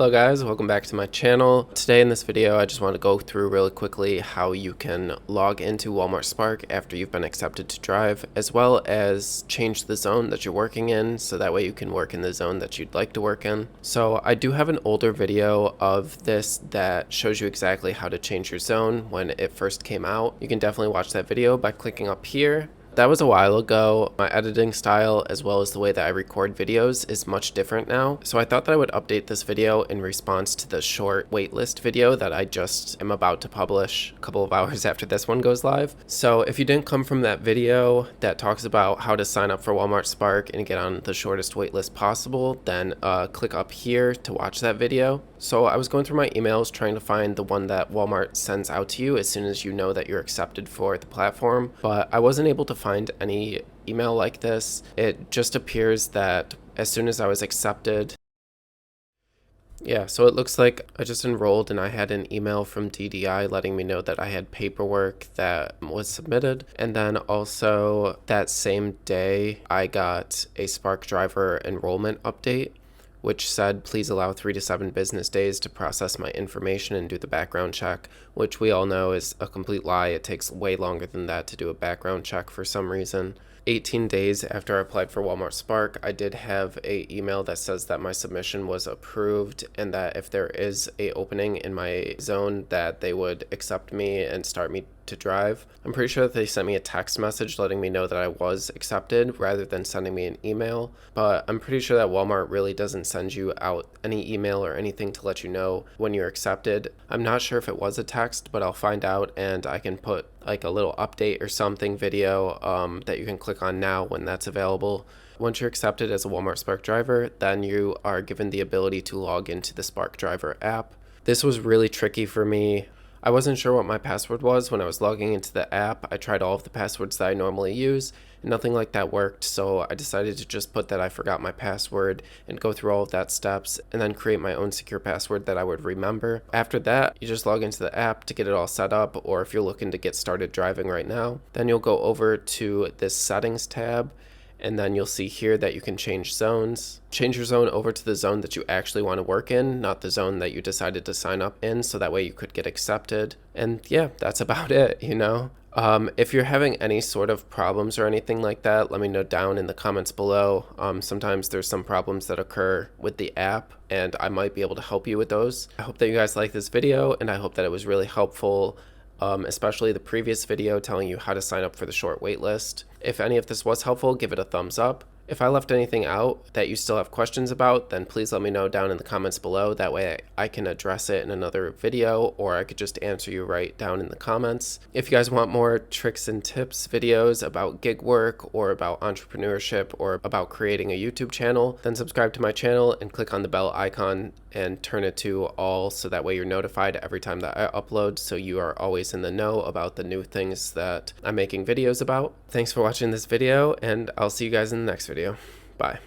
Hello guys, welcome back to my channel. Today in this video I just want to go through really quickly how you can log into Walmart Spark after you've been accepted to drive, as well as change the zone that you're working in so that way you can work in the zone that you'd like to work in. So I do have an older video of this that shows you exactly how to change your zone when it first came out. You can definitely watch that video by clicking up here. That was a while ago. My editing style as well as the way that I record videos is much different now. So I thought that I would update this video in response to the short waitlist video that I just am about to publish a couple of hours after this one goes live. So if you didn't come from that video that talks about how to sign up for Walmart Spark and get on the shortest waitlist possible, then click up here to watch that video. So I was going through my emails trying to find the one that Walmart sends out to you as soon as you know that you're accepted for the platform, but I wasn't able to find any email like this. It just appears that as soon as I was accepted, so it looks like I just enrolled and I had an email from DDI letting me know that I had paperwork that was submitted. And then also that same day I got a Spark driver enrollment update, which said, please allow 3 to 7 business days to process my information and do the background check, which we all know is a complete lie. It takes way longer than that to do a background check for some reason. 18 days after I applied for Walmart Spark, I did have an email that says that my submission was approved and that if there is a opening in my zone that they would accept me and start me to drive. I'm pretty sure that they sent me a text message letting me know that I was accepted rather than sending me an email, but I'm pretty sure that Walmart really doesn't send you out any email or anything to let you know when you're accepted. I'm not sure if it was a text, but I'll find out and I can put like a little update or something video that you can click on now when that's available. Once you're accepted as a Walmart Spark driver, then you are given the ability to log into the Spark driver app. This was really tricky for me. I wasn't sure what my password was when I was logging into the app. I tried all of the passwords that I normally use and nothing like that worked, so I decided to just put that I forgot my password and go through all of that steps and then create my own secure password that I would remember. After that, you just log into the app to get it all set up, or if you're looking to get started driving right now, then you'll go over to this settings tab. And then you'll see here that you can change zones. Change your zone over to the zone that you actually want to work in, not the zone that you decided to sign up in, so that way you could get accepted. And yeah, that's about it, If you're having any sort of problems or anything like that, let me know down in the comments below. Sometimes there's some problems that occur with the app, and I might be able to help you with those. I hope that you guys like this video, and I hope that it was really helpful. Especially the previous video telling you how to sign up for the short wait list. If any of this was helpful, give it a thumbs up. If I left anything out that you still have questions about, then please let me know down in the comments below. That way I can address it in another video, or I could just answer you right down in the comments. If you guys want more tricks and tips videos about gig work or about entrepreneurship or about creating a YouTube channel, then subscribe to my channel and click on the bell icon and turn it to all so that way you're notified every time that I upload, so you are always in the know about the new things that I'm making videos about. Thanks for watching this video, and I'll see you guys in the next video. Bye.